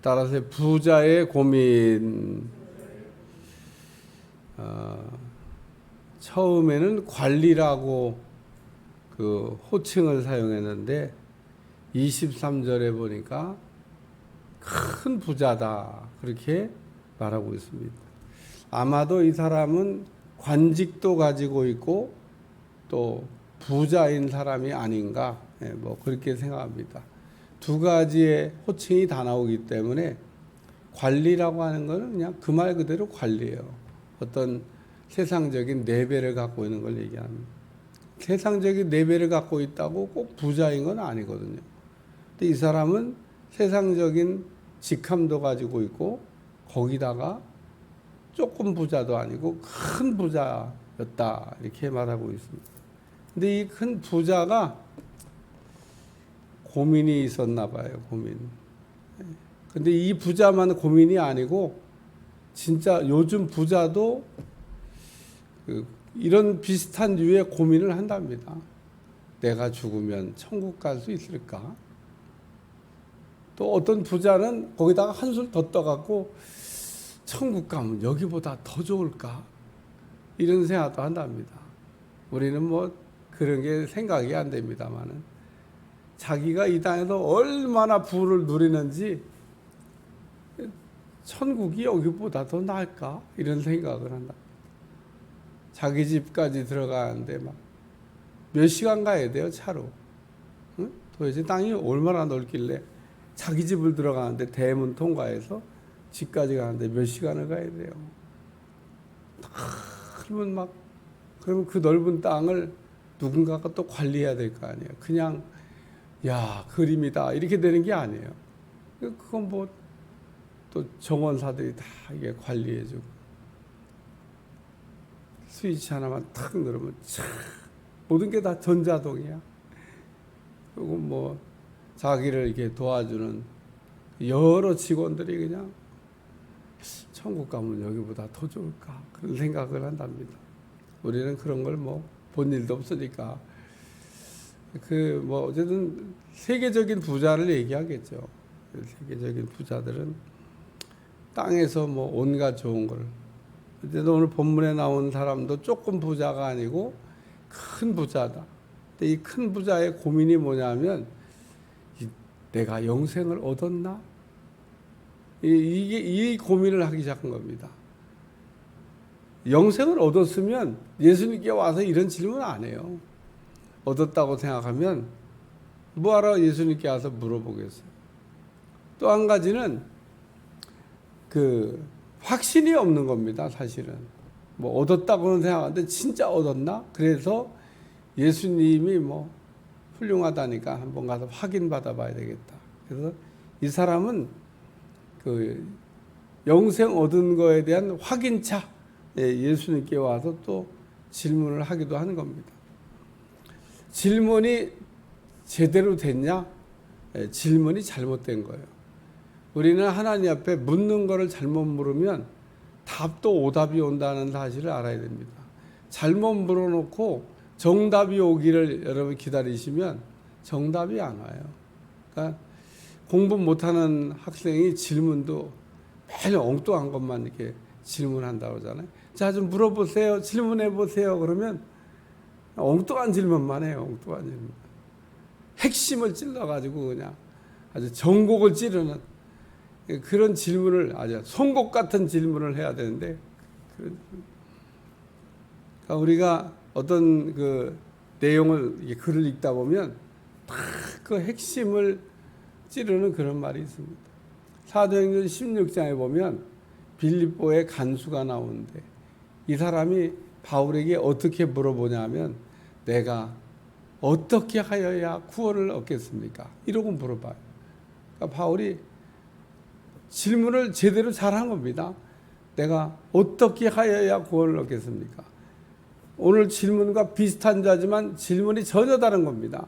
따라서 부자의 고민. 처음에는 관리라고 그 호칭을 사용했는데 23절에 보니까 큰 부자다 그렇게 말하고 있습니다. 아마도 이 사람은 관직도 가지고 있고 또 부자인 사람이 아닌가, 뭐 그렇게 생각합니다. 두 가지의 호칭이 다 나오기 때문에 관리라고 하는 것은 그냥 그 말 그대로 관리예요. 어떤 세상적인 내배를 갖고 있는 걸 얘기합니다. 세상적인 내배를 갖고 있다고 꼭 부자인 건 아니거든요. 근데 이 사람은 세상적인 직함도 가지고 있고 거기다가 조금 부자도 아니고 큰 부자였다 이렇게 말하고 있습니다. 근데 이 큰 부자가 고민이 있었나 봐요. 고민. 근데 이 부자만 고민이 아니고 진짜 요즘 부자도 이런 비슷한 류의 고민을 한답니다. 내가 죽으면 천국 갈 수 있을까? 또 어떤 부자는 거기다가 한술 더 떠갖고 천국 가면 여기보다 더 좋을까? 이런 생각도 한답니다. 우리는 뭐 그런 게 생각이 안 됩니다만은 자기가 이 땅에서 얼마나 부를 누리는지 천국이 여기보다 더 나을까? 이런 생각을 한다. 자기 집까지 들어가는데 막 몇 시간 가야 돼요, 차로. 응? 도대체 땅이 얼마나 넓길래 자기 집을 들어가는데 대문 통과해서 집까지 가는데 몇 시간을 가야 돼요. 그러면 그 넓은 땅을 누군가가 또 관리해야 될 거 아니에요. 그냥 야, 그림이다 이렇게 되는 게 아니에요. 그건 뭐 또 정원사들이 다 이게 관리해주고 스위치 하나만 탁 누르면 참 모든 게 다 전자동이야. 그리고 뭐 자기를 이렇게 도와주는 여러 직원들이 그냥 천국 가면 여기보다 더 좋을까 그런 생각을 한답니다. 우리는 그런 걸 뭐 본 일도 없으니까 뭐 어쨌든 세계적인 부자를 얘기하겠죠. 세계적인 부자들은 땅에서 뭐 온갖 좋은 걸. 근데 오늘 본문에 나온 사람도 조금 부자가 아니고 큰 부자다. 근데 이 큰 부자의 고민이 뭐냐면 내가 영생을 얻었나? 이 고민을 하기 시작한 겁니다. 영생을 얻었으면 예수님께 와서 이런 질문 안 해요. 얻었다고 생각하면 뭐하러 예수님께 와서 물어보겠어요. 또 한 가지는 확신이 없는 겁니다. 사실은 뭐 얻었다고는 생각하는데 진짜 얻었나? 그래서 예수님이 뭐 훌륭하다니까 한번 가서 확인 받아봐야 되겠다. 그래서 이 사람은 영생 얻은 거에 대한 확인차 예수님께 와서 또 질문을 하기도 하는 겁니다. 질문이 제대로 됐냐? 질문이 잘못된 거예요. 우리는 하나님 앞에 묻는 거를 잘못 물으면 답도 오답이 온다는 사실을 알아야 됩니다. 잘못 물어놓고 정답이 오기를 여러분 기다리시면 정답이 안 와요. 그러니까 공부 못하는 학생이 질문도 매일 엉뚱한 것만 이렇게 질문한다고 하잖아요. 자, 좀 물어보세요. 질문해 보세요. 그러면 엉뚱한 질문만 해요. 엉뚱한 질문. 핵심을 찔러가지고 그냥 아주 전곡을 찌르는 그런 질문을 아주 송곳 같은 질문을 해야 되는데 그러니까 우리가 어떤 내용을 글을 읽다 보면 딱 그 핵심을 찌르는 그런 말이 있습니다. 사도행전 16장에 보면 빌립보의 간수가 나오는데 이 사람이 바울에게 어떻게 물어보냐면 내가 어떻게 하여야 구원을 얻겠습니까? 이러고 물어봐요. 그러니까 바울이 질문을 제대로 잘한 겁니다. 내가 어떻게 하여야 구원을 얻겠습니까? 오늘 질문과 비슷한 자지만 질문이 전혀 다른 겁니다.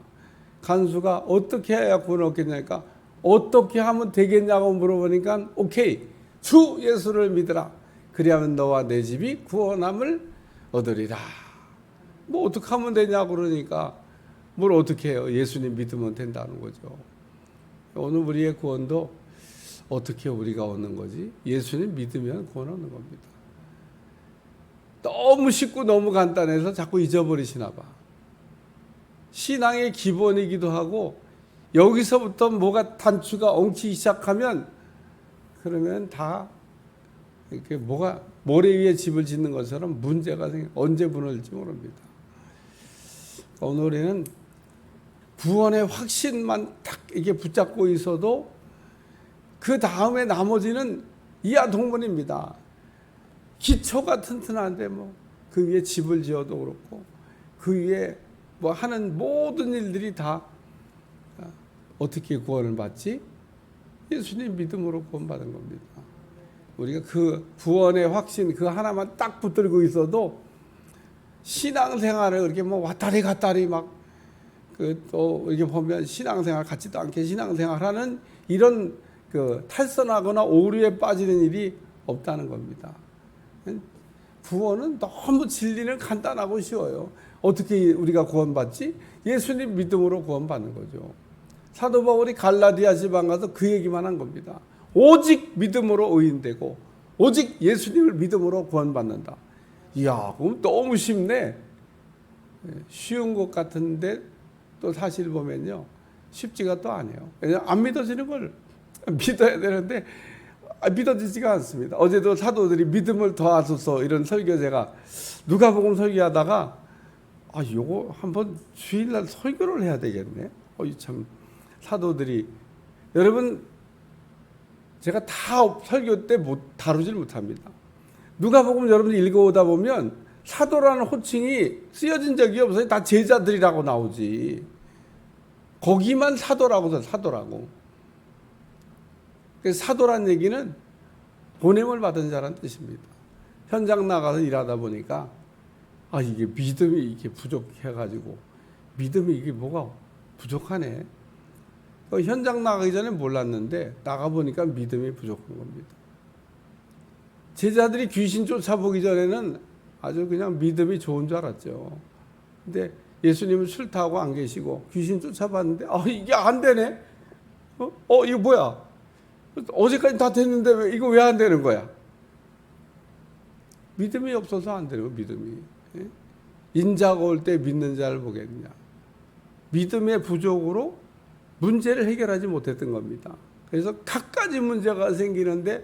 간수가 어떻게 해야 구원을 얻겠냐니까 어떻게 하면 되겠냐고 물어보니까 오케이, 주 예수를 믿으라. 그리하면 너와 내 집이 구원함을 얻으리라. 뭐 어떻게 하면 되냐고 그러니까 뭘 어떻게 해요? 예수님 믿으면 된다는 거죠. 오늘 우리의 구원도 어떻게 우리가 얻는 거지? 예수님 믿으면 구원 얻는 겁니다. 너무 쉽고 너무 간단해서 자꾸 잊어버리시나 봐. 신앙의 기본이기도 하고 여기서부터 뭐가 단추가 엉키기 시작하면 그러면 다 이렇게 뭐가 모래 위에 집을 짓는 것처럼 문제가 언제 무너질지 모릅니다. 오늘은 구원의 확신만 딱 이게 붙잡고 있어도 그 다음에 나머지는 이하동문입니다. 기초가 튼튼한데 뭐 그 위에 집을 지어도 그렇고 그 위에 뭐 하는 모든 일들이 다 어떻게 구원을 받지? 예수님 믿음으로 구원받은 겁니다. 우리가 그 구원의 확신 그 하나만 딱 붙들고 있어도 신앙생활을 이렇게 뭐 왔다리 갔다리 막 그 또 이렇게 보면 신앙생활 같지도 않게 신앙생활하는 이런 그 탈선하거나 오류에 빠지는 일이 없다는 겁니다. 구원은 너무 진리는 간단하고 쉬워요. 어떻게 우리가 구원받지? 예수님 믿음으로 구원받는 거죠. 사도 바울이 갈라디아 지방 가서 그 얘기만 한 겁니다. 오직 믿음으로 의인되고 오직 예수님을 믿음으로 구원받는다. 이야, 그럼 너무 쉽네. 쉬운 것 같은데 또 사실 보면요, 쉽지가 또 아니에요. 왜냐하면 안 믿어지는 걸 믿어야 되는데 믿어지지가 않습니다. 어제도 사도들이 믿음을 더하소서 이런 설교 제가 누가복음 설교하다가 요거 한번 주일날 설교를 해야 되겠네. 참 사도들이 여러분 제가 다 설교 때 다루질 못합니다. 누가복음 여러분 읽어오다 보면 사도라는 호칭이 쓰여진 적이 없어요. 다 제자들이라고 나오지. 거기만 사도라고 써, 사도라고. 그래서 사도란 얘기는 보냄을 받은 자라는 뜻입니다. 현장 나가서 일하다 보니까 이게 믿음이 이게 부족해가지고 믿음이 이게 뭐가 부족하네. 현장 나가기 전에 몰랐는데 나가보니까 믿음이 부족한 겁니다. 제자들이 귀신 쫓아보기 전에는 아주 그냥 믿음이 좋은 줄 알았죠. 근데 예수님은 술 타고 안 계시고 귀신 쫓아봤는데 이게 안 되네. 이거 뭐야? 어제까지 다 됐는데 이거 왜 안 되는 거야? 믿음이 없어서 안 되는 거예요. 믿음이. 인자가 올 때 믿는 자를 보겠느냐. 믿음의 부족으로 문제를 해결하지 못했던 겁니다. 그래서 갖가지 문제가 생기는데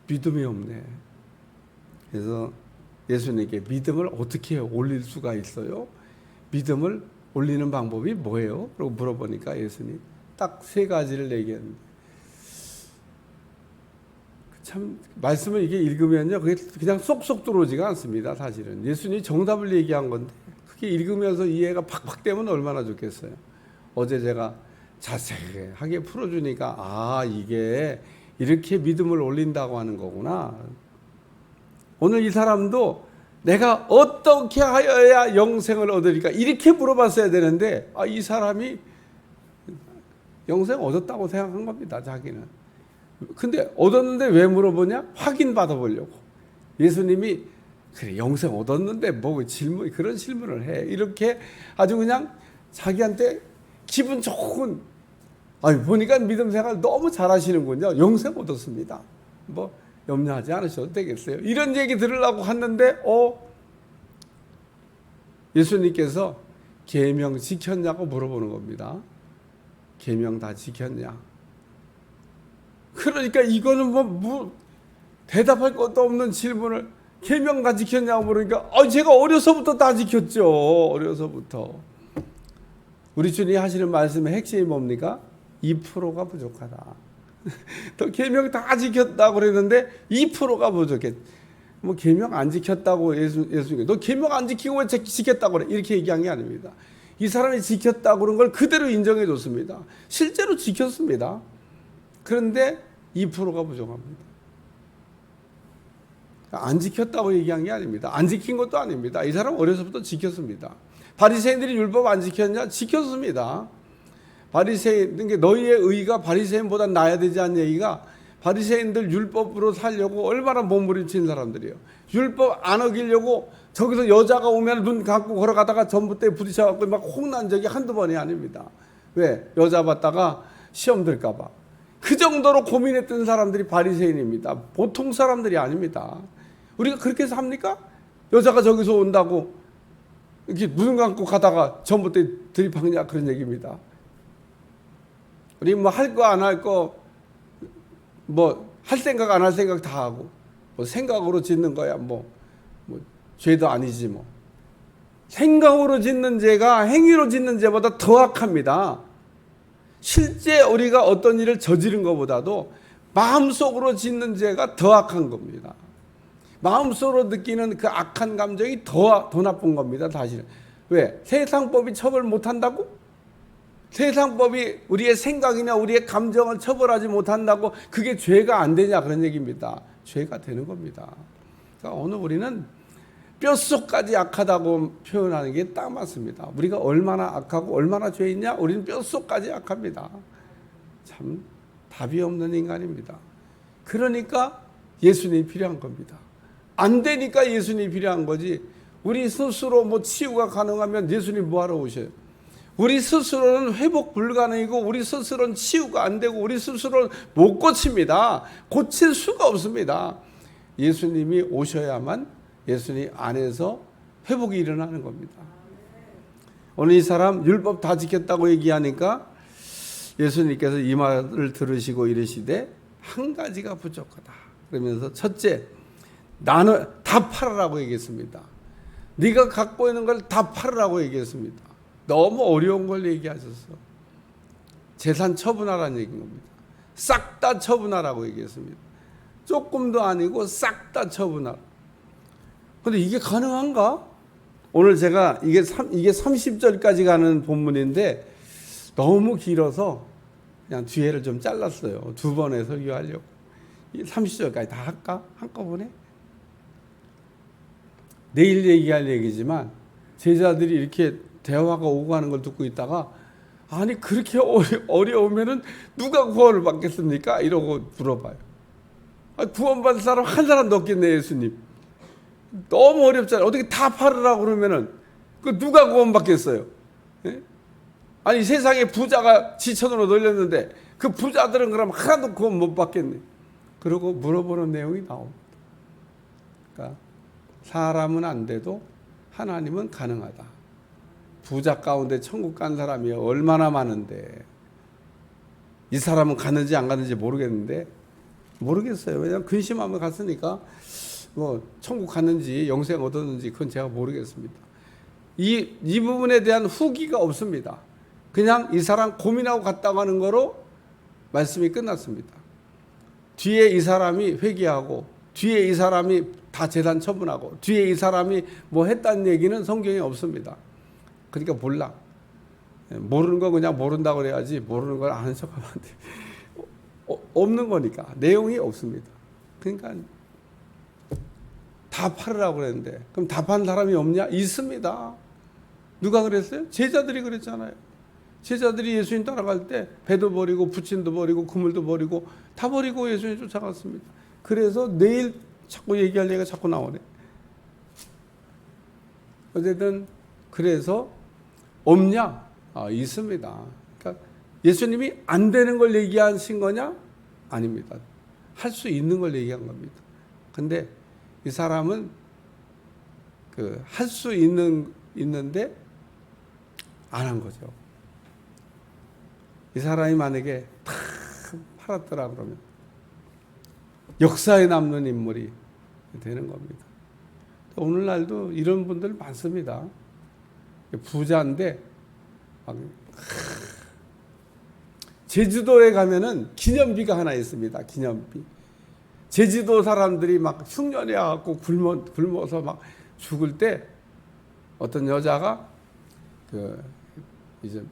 믿음이 없네. 그래서 예수님께 믿음을 어떻게 올릴 수가 있어요? 믿음을 올리는 방법이 뭐예요? 라고 물어보니까 예수님 딱 3가지를 얘기했는데 참 말씀을 이게 읽으면요 그게 그냥 쏙쏙 들어오지가 않습니다. 사실은 예수님이 정답을 얘기한 건데 그게 읽으면서 이해가 팍팍 되면 얼마나 좋겠어요. 어제 제가 자세하게 풀어주니까 이게 이렇게 믿음을 올린다고 하는 거구나. 오늘 이 사람도 내가 어떻게 하여야 영생을 얻으리까 이렇게 물어봤어야 되는데 이 사람이 영생 얻었다고 생각한 겁니다. 자기는. 근데 얻었는데 왜 물어보냐? 확인 받아보려고. 예수님이 그래 영생 얻었는데 뭐 질문 그런 질문을 해. 이렇게 아주 그냥 자기한테 기분 좋은 보니까 믿음 생활 너무 잘하시는군요. 영생 얻었습니다. 뭐 염려하지 않으셔도 되겠어요. 이런 얘기 들으려고 했는데 예수님께서 계명 지켰냐고 물어보는 겁니다. 계명 다 지켰냐? 그러니까 이거는 뭐 대답할 것도 없는 질문을 계명 다 지켰냐고 물으니까 제가 어려서부터 다 지켰죠. 어려서부터. 우리 주님이 하시는 말씀의 핵심이 뭡니까? 2%가 부족하다. 또 계명 다 지켰다고 그랬는데 2%가 부족해. 뭐 계명 안 지켰다고 예수님 너 계명 안 지키고 왜 지켰다고 그래? 이렇게 얘기한 게 아닙니다. 이 사람이 지켰다고 그런 걸 그대로 인정해 줬습니다. 실제로 지켰습니다. 그런데 2%가 부족합니다. 안 지켰다고 얘기한 게 아닙니다. 안 지킨 것도 아닙니다. 이 사람 어려서부터 지켰습니다. 바리새인들이 율법 안 지켰냐? 지켰습니다. 바리새인, 너희의 의가 바리새인보다 나아야 되지 않는 얘기가 바리새인들 율법으로 살려고 얼마나 몸부림치는 사람들이에요. 율법 안 어기려고 저기서 여자가 오면 눈 감고 걸어가다가 전봇대에 부딪혀갖고 막 혼난 적이 한두 번이 아닙니다. 왜? 여자 봤다가 시험 들까 봐. 그 정도로 고민했던 사람들이 바리새인입니다. 보통 사람들이 아닙니다. 우리가 그렇게 해서 합니까? 여자가 저기서 온다고 이렇게 눈 감고 가다가 전봇대 들이박냐 그런 얘기입니다. 우리 뭐 할 거 안 할 거 뭐 할 생각 안 할 생각 다 하고 뭐 생각으로 짓는 거야 뭐 죄도 아니지 뭐. 생각으로 짓는 죄가 행위로 짓는 죄보다 더 악합니다. 실제 우리가 어떤 일을 저지른 것보다도 마음속으로 짓는 죄가 더 악한 겁니다. 마음속으로 느끼는 그 악한 감정이 더 나쁜 겁니다. 사실은. 왜? 세상법이 처벌 못한다고? 세상법이 우리의 생각이나 우리의 감정을 처벌하지 못한다고 그게 죄가 안 되냐 그런 얘기입니다. 죄가 되는 겁니다. 그러니까 오늘 우리는 뼛속까지 악하다고 표현하는 게 딱 맞습니다. 우리가 얼마나 악하고 얼마나 죄 있냐? 우리는 뼛속까지 악합니다. 참 답이 없는 인간입니다. 그러니까 예수님이 필요한 겁니다. 안 되니까 예수님이 필요한 거지. 우리 스스로 뭐 치유가 가능하면 예수님 뭐하러 오셔요? 우리 스스로는 회복 불가능이고 우리 스스로는 치유가 안 되고 우리 스스로는 못 고칩니다. 고칠 수가 없습니다. 예수님이 오셔야만 예수님 안에서 회복이 일어나는 겁니다. 오늘 이 사람 율법 다 지켰다고 얘기하니까 예수님께서 이 말을 들으시고 이르시되 한 가지가 부족하다. 그러면서 첫째, 나는 다 팔으라고 얘기했습니다. 네가 갖고 있는 걸 다 팔으라고 얘기했습니다. 너무 어려운 걸 얘기하셨어. 재산 처분하라는 얘기인 겁니다. 싹 다 처분하라고 얘기했습니다. 조금도 아니고 싹 다 처분하라. 근데 이게 가능한가? 오늘 제가 이게 30절까지 가는 본문인데 너무 길어서 그냥 뒤에를 좀 잘랐어요. 두 번에 설교하려고. 30절까지 다 할까? 한꺼번에? 내일 얘기할 얘기지만 제자들이 이렇게 대화가 오고 가는 걸 듣고 있다가 아니 그렇게 어려우면은 누가 구원을 받겠습니까? 이러고 물어봐요. 구원받을 사람 한 사람도 없겠네 예수님. 너무 어렵잖아요. 어떻게 다 팔으라고 그러면은 그 누가 구원받겠어요? 예? 아니 세상에 부자가 지천으로 놀렸는데 그 부자들은 그럼 하나도 구원 못 받겠네. 그러고 물어보는 내용이 나옵니다. 그러니까 사람은 안 돼도 하나님은 가능하다. 부자 가운데 천국 간 사람이 얼마나 많은데 이 사람은 갔는지 안 갔는지 모르겠는데 모르겠어요. 왜냐하면 근심하면 갔으니까 뭐 천국 갔는지 영생 얻었는지 그건 제가 모르겠습니다. 이 부분에 대한 후기가 없습니다. 그냥 이 사람 고민하고 갔다고 하는 거로 말씀이 끝났습니다. 뒤에 이 사람이 회개하고 뒤에 이 사람이 다 재산 처분하고 뒤에 이 사람이 뭐 했다는 얘기는 성경에 없습니다. 그러니까 몰라. 모르는 거 그냥 모른다고 그래야지 모르는 걸 아는 척하면 안 돼. 없는 거니까 내용이 없습니다. 그러니까 다 팔으라고 그랬는데 그럼 다 판 사람이 없냐? 있습니다. 누가 그랬어요? 제자들이 그랬잖아요. 제자들이 예수님 따라갈 때 배도 버리고 부친도 버리고 그물도 버리고 다 버리고 예수님 쫓아갔습니다. 그래서 내일 자꾸 얘기할 얘기가 자꾸 나오네. 어쨌든 그래서 없냐? 있습니다. 그러니까 예수님이 안 되는 걸 얘기하신 거냐? 아닙니다. 할 수 있는 걸 얘기한 겁니다. 근데 이 사람은 그 할 수 있는데 안 한 거죠. 이 사람이 만약에 다 팔았더라 그러면 역사에 남는 인물이 되는 겁니다. 오늘날도 이런 분들 많습니다. 부자인데 막 제주도에 가면은 기념비가 하나 있습니다. 기념비. 제주도 사람들이 막 흉년에 와갖고 굶어서 막 죽을 때 어떤 여자가 이제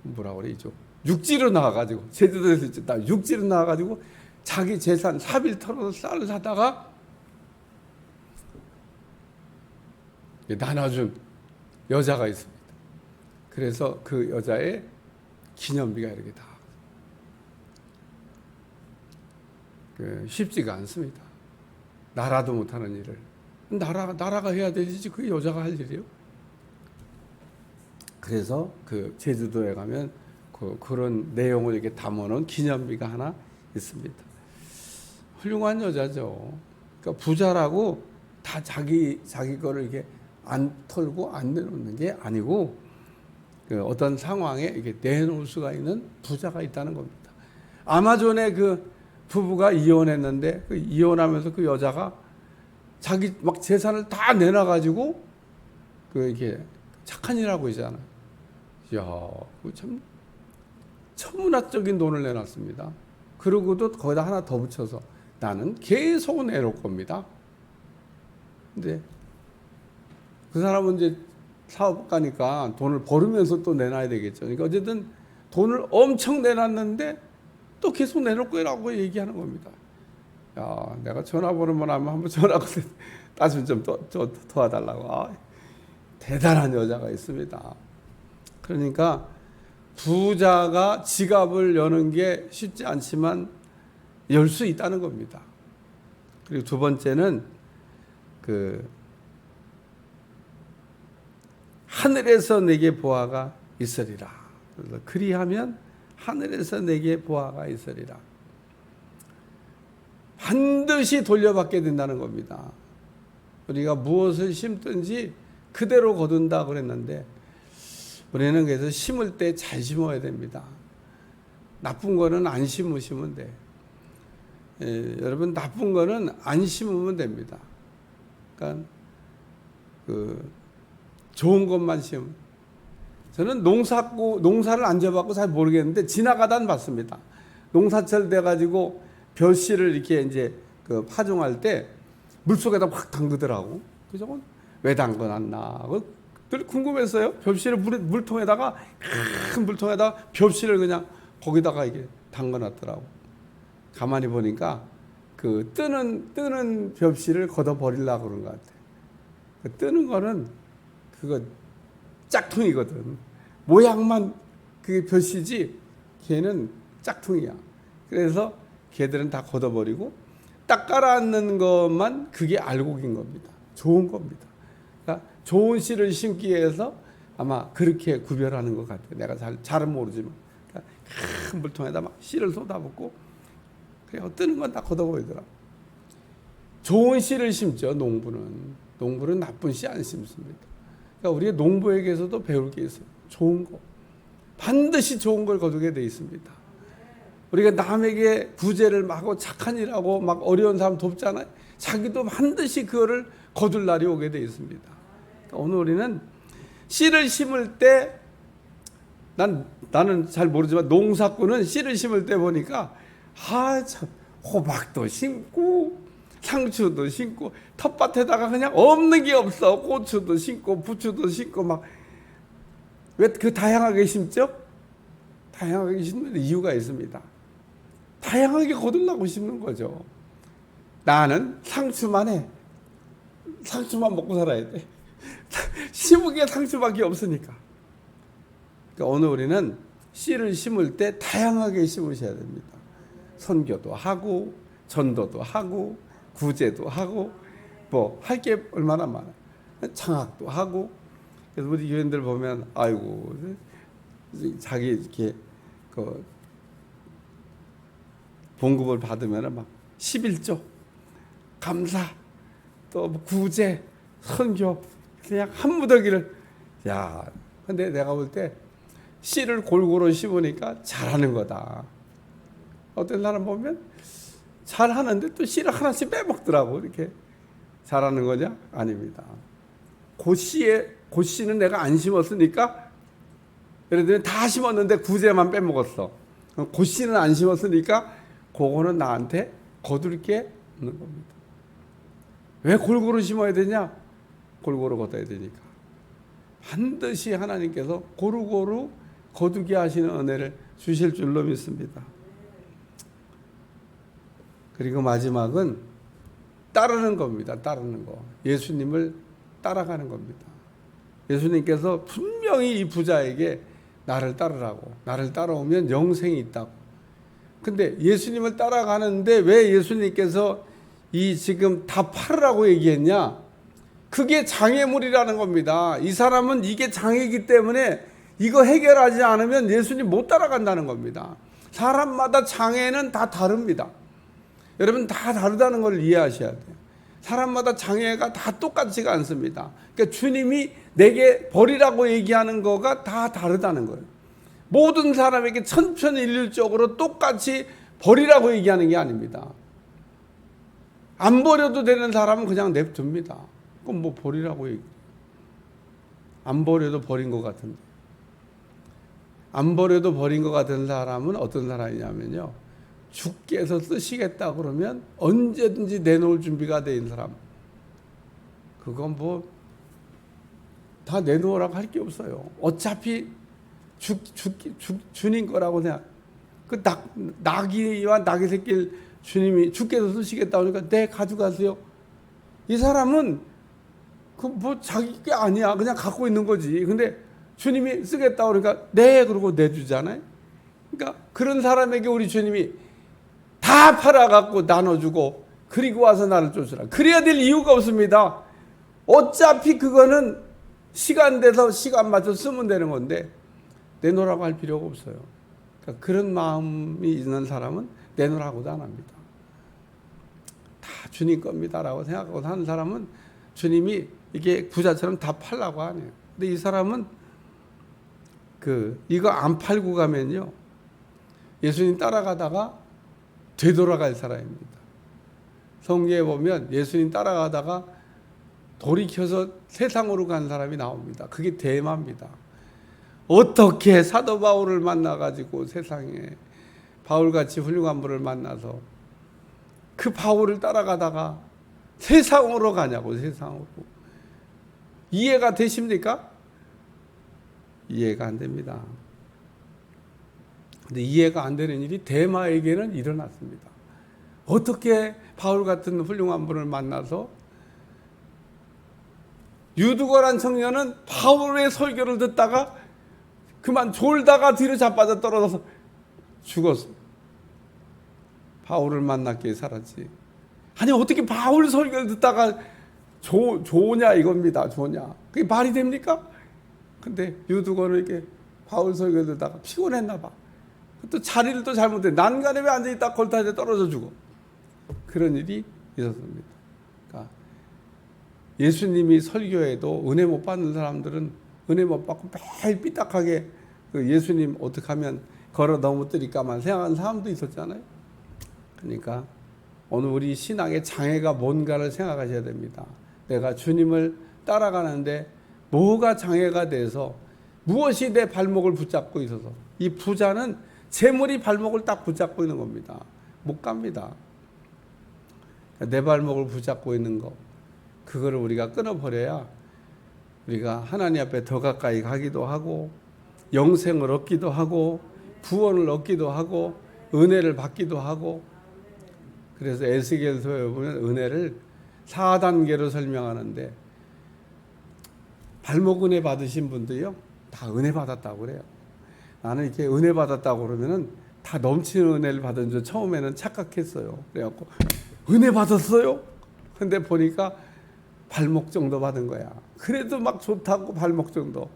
뭐라 그래 이쪽 육지로 나와가지고 제주도에서 육지로 나와가지고 자기 재산 사빌 털어서 쌀을 사다가 나눠준 여자가 있습니다. 그래서 그 여자의 기념비가 이렇게 다 쉽지가 않습니다. 나라도 못하는 일을 나라가 해야 되지 그게 여자가 할 일이에요. 그래서 그 제주도에 가면 그런 내용을 이렇게 담아놓은 기념비가 하나 있습니다. 훌륭한 여자죠. 그러니까 부자라고 다 자기 거를 이렇게 안 털고 안 내놓는 게 아니고 그 어떤 상황에 이렇게 내놓을 수가 있는 부자가 있다는 겁니다. 아마존의 그 부부가 이혼했는데 그 이혼하면서 그 여자가 자기 막 재산을 다 내놔가지고 그 이렇게 착한 일 하고 있잖아. 이야, 그 참 천문학적인 돈을 내놨습니다. 그러고도 거기다 하나 더 붙여서 나는 계속 내놓을 겁니다. 근데 그 사람은 이제 사업가니까 돈을 벌으면서 또 내놔야 되겠죠. 그러니까 어쨌든 돈을 엄청 내놨는데 또 계속 내놓을 거라고 얘기하는 겁니다. 야, 내가 전화번호만 하면 한번 전화가 따순 좀 도와달라고. 아, 대단한 여자가 있습니다. 그러니까 부자가 지갑을 여는 게 쉽지 않지만 열 수 있다는 겁니다. 그리고 두 번째는 그 하늘에서 내게 보아가 있으리라. 그래서 그리하면 하늘에서 내게 보아가 있으리라. 반드시 돌려받게 된다는 겁니다. 우리가 무엇을 심든지 그대로 거둔다 그랬는데 우리는 그래서 심을 때 잘 심어야 됩니다. 나쁜 거는 안 심으시면 돼. 여러분 나쁜 거는 안 심으면 됩니다. 그러니까 그 좋은 것만 심으면. 저는 농사를 안 져봤고 잘 모르겠는데 지나가다 봤습니다. 농사철 돼가지고 벼씨를 이렇게 이제 그 파종할 때 물속에다 확 담그더라고. 그죠? 왜 담궈놨나? 늘 궁금했어요. 벽실을 물통에다가 큰 물통에다가 벽실을 그냥 거기다가 이게 담궈놨더라고. 가만히 보니까 그 뜨는 벽실을 걷어 버리려고 그런 것 같아. 그 뜨는 거는 그거 짝퉁이거든. 모양만 그게 벽시지 걔는 짝퉁이야. 그래서 걔들은 다 걷어버리고 딱 깔아앉는 것만 그게 알곡인 겁니다. 좋은 겁니다. 그러니까 좋은 씨를 심기 위해서 아마 그렇게 구별하는 것 같아요. 내가 잘은 모르지만 그러니까 큰 물통에다 막 씨를 쏟아붓고 그냥 뜨는 건 다 걷어버리더라. 좋은 씨를 심죠. 농부는 나쁜 씨 안 심습니다. 그러니까 우리가 농부에게서도 배울 게 있어요. 좋은 거 반드시 좋은 걸 거두게 돼 있습니다. 우리가 남에게 구제를 막 하고 착한 일하고 막 어려운 사람 돕잖아요. 자기도 반드시 그거를 거둘 날이 오게 돼 있습니다. 그러니까 오늘 우리는 씨를 심을 때 나는 잘 모르지만 농사꾼은 씨를 심을 때 보니까 참 호박도 심고 상추도 심고 텃밭에다가 그냥 없는 게 없어. 고추도 심고 부추도 심고 막 왜 그 다양하게 심죠? 다양하게 심는 이유가 있습니다. 다양하게 거두려고 심는 거죠. 나는 상추만 해. 상추만 먹고 살아야 돼. 심은 게 상추밖에 없으니까. 그러니까 오늘 우리는 씨를 심을 때 다양하게 심으셔야 됩니다. 선교도 하고 전도도 하고 구제도 하고 뭐 할 게 얼마나 많아. 장학도 하고. 그래서 우리 교인들 보면 아이고 자기 이렇게 그 봉급을 받으면 막 11조 감사 또 구제 선교 그냥 한 무더기를 근데 내가 볼 때 씨를 골고루 심으니까 잘하는 거다. 어떤 사람 보면 잘하는데 또 씨를 하나씩 빼먹더라고. 이렇게 잘하는 거냐? 아닙니다. 그 씨는 내가 안 심었으니까 예를 들면 다 심었는데 구제만 빼먹었어. 그 씨는 안 심었으니까 그거는 나한테 거둘 게 없는 겁니다. 왜 골고루 심어야 되냐? 골고루 거둬야 되니까. 반드시 하나님께서 고루고루 거두게 하시는 은혜를 주실 줄로 믿습니다. 그리고 마지막은 따르는 겁니다. 따르는 거. 예수님을 따라가는 겁니다. 예수님께서 분명히 이 부자에게 나를 따르라고. 나를 따라오면 영생이 있다고. 근데 예수님을 따라가는데 왜 예수님께서 이 지금 다 팔으라고 얘기했냐? 그게 장애물이라는 겁니다. 이 사람은 이게 장애이기 때문에 이거 해결하지 않으면 예수님 못 따라간다는 겁니다. 사람마다 장애는 다 다릅니다. 여러분 다 다르다는 걸 이해하셔야 돼요. 사람마다 장애가 다 똑같지가 않습니다. 그러니까 주님이 내게 버리라고 얘기하는 거가 다 다르다는 거예요. 모든 사람에게 천편일률적으로 똑같이 버리라고 얘기하는 게 아닙니다. 안 버려도 되는 사람은 그냥 냅둡니다. 그럼 뭐 버리라고 얘기해요. 안 버려도 버린 것 같은데. 안 버려도 버린 것 같은 사람은 어떤 사람이냐면요. 주께서 쓰시겠다 그러면 언제든지 내놓을 준비가 돼 있는 사람. 그건 뭐 다 내놓으라고 할 게 없어요. 어차피 주님 거라고 생각. 그 나귀와 나귀 새끼를 주님이 주께서 쓰시겠다 그러니까 네 가져가세요. 이 사람은 그 뭐 자기 게 아니야. 그냥 갖고 있는 거지. 근데 주님이 쓰겠다 그러니까 네 그러고 내주잖아요. 그러니까 그런 사람에게 우리 주님이 다 팔아갖고 나눠주고 그리고 와서 나를 쫓으라. 그래야 될 이유가 없습니다. 어차피 그거는 시간 돼서 시간 맞춰 쓰면 되는 건데 내놓으라고 할 필요가 없어요. 그러니까 그런 마음이 있는 사람은 내놓으라고도 안 합니다. 다 주님 겁니다라고 생각하고 사는 사람은 주님이 이게 부자처럼 다 팔라고 하네요. 근데 이 사람은 이거 안 팔고 가면요 예수님 따라가다가 되돌아갈 사람입니다. 성경에 보면 예수님 따라가다가 돌이켜서 세상으로 간 사람이 나옵니다. 그게 대마입니다. 어떻게 사도 바울을 만나가지고 세상에 바울같이 훌륭한 분을 만나서 그 바울을 따라가다가 세상으로 가냐고. 세상으로. 이해가 되십니까? 이해가 안 됩니다. 근데 이해가 안 되는 일이 대마에게는 일어났습니다. 어떻게 바울 같은 훌륭한 분을 만나서 유두거란 청년은 바울의 설교를 듣다가 그만 졸다가 뒤로 자빠져 떨어져서 죽었어. 바울을 만났기에 살았지. 아니 어떻게 바울 설교를 듣다가 좋으냐 이겁니다. 좋으냐. 그게 말이 됩니까? 근데 유두거는 이렇게 바울 설교를 듣다가 피곤했나 봐. 또 자리를 또 잘못해. 난간에 왜 앉아있다 걸타에 떨어져 죽어. 그런 일이 있었습니다. 그러니까 예수님이 설교해도 은혜 못 받는 사람들은 은혜 못 받고 매일 삐딱하게 예수님 어떻게 하면 걸어 넘어뜨릴까만 생각하는 사람도 있었잖아요. 그러니까 오늘 우리 신앙의 장애가 뭔가를 생각하셔야 됩니다. 내가 주님을 따라가는데 뭐가 장애가 돼서 무엇이 내 발목을 붙잡고 있어서 이 부자는 재물이 발목을 딱 붙잡고 있는 겁니다. 못 갑니다. 내 발목을 붙잡고 있는 거 그거를 우리가 끊어버려야 우리가 하나님 앞에 더 가까이 가기도 하고 영생을 얻기도 하고 구원을 얻기도 하고 은혜를 받기도 하고. 그래서 에스겔서에 보면 은혜를 4단계로 설명하는데 발목 은혜 받으신 분도요 다 은혜 받았다고 그래요. 나는 이렇게 은혜 받았다고 그러면은 다 넘치는 은혜를 받은 줄 처음에는 착각했어요. 그래갖고 은혜 받았어요? 근데 보니까 발목 정도 받은 거야. 그래도 막 좋다고 발목 정도.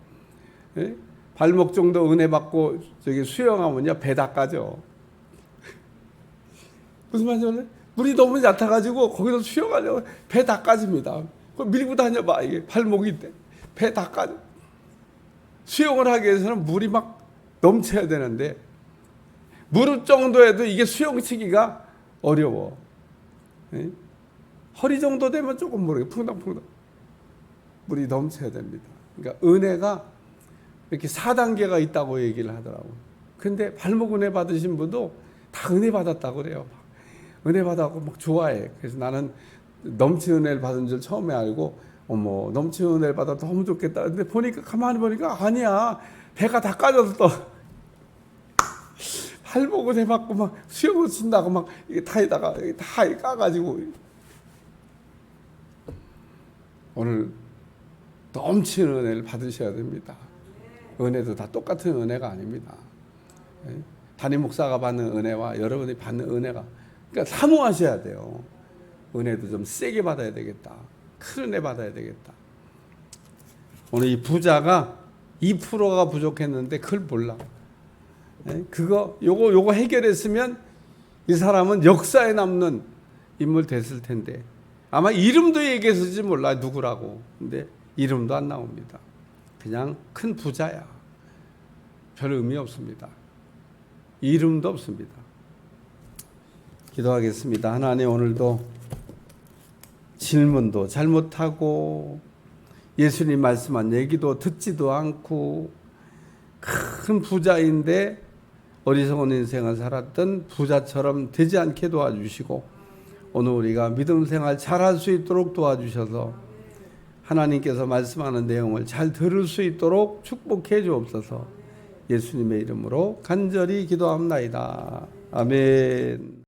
예? 발목 정도 은혜 받고 저기 수영하면요 배 닦아져. 무슨 말인지 몰라요? 물이 너무 얕아가지고 거기서 수영하려고 배 닦아집니다. 밀고 다녀봐. 이게 발목이 있대. 배 닦아져. 수영을 하기 위해서는 물이 막 넘쳐야 되는데 무릎 정도에도 이게 수영치기가 어려워. 예? 허리 정도 되면 조금 모르게 퐁당퐁당 물이 넘쳐야 됩니다. 그러니까 은혜가 이렇게 4단계가 있다고 얘기를 하더라고요. 근데 발목 은혜 받으신 분도 다 은혜 받았다고 그래요. 은혜 받아갖고 막 좋아해. 그래서 나는 넘치는 은혜를 받은 줄 처음에 알고 어머 넘치는 은혜를 받아 너무 좋겠다. 근데 보니까 가만히 보니까 아니야. 배가 다 까져서 또 발목 은혜 받고 막 수영을 친다고 막 이게 타에다가 다 까가지고 오늘 넘치는 은혜를 받으셔야 됩니다. 은혜도 다 똑같은 은혜가 아닙니다. 담임 목사가 받는 은혜와 여러분이 받는 은혜가 그러니까 사모하셔야 돼요. 은혜도 좀 세게 받아야 되겠다. 큰 은혜 받아야 되겠다. 오늘 이 부자가 2%가 부족했는데 그걸 몰라. 요거 해결했으면 이 사람은 역사에 남는 인물 됐을 텐데 아마 이름도 얘기했을지 몰라 누구라고. 근데 이름도 안 나옵니다. 그냥 큰 부자야. 별 의미 없습니다. 이름도 없습니다. 기도하겠습니다. 하나님, 오늘도 질문도 잘못하고 예수님 말씀한 얘기도 듣지도 않고 큰 부자인데 어리석은 인생을 살았던 부자처럼 되지 않게 도와주시고 오늘 우리가 믿음 생활 잘할 수 있도록 도와주셔서 하나님께서 말씀하는 내용을 잘 들을 수 있도록 축복해 주옵소서. 예수님의 이름으로 간절히 기도합나이다. 아멘.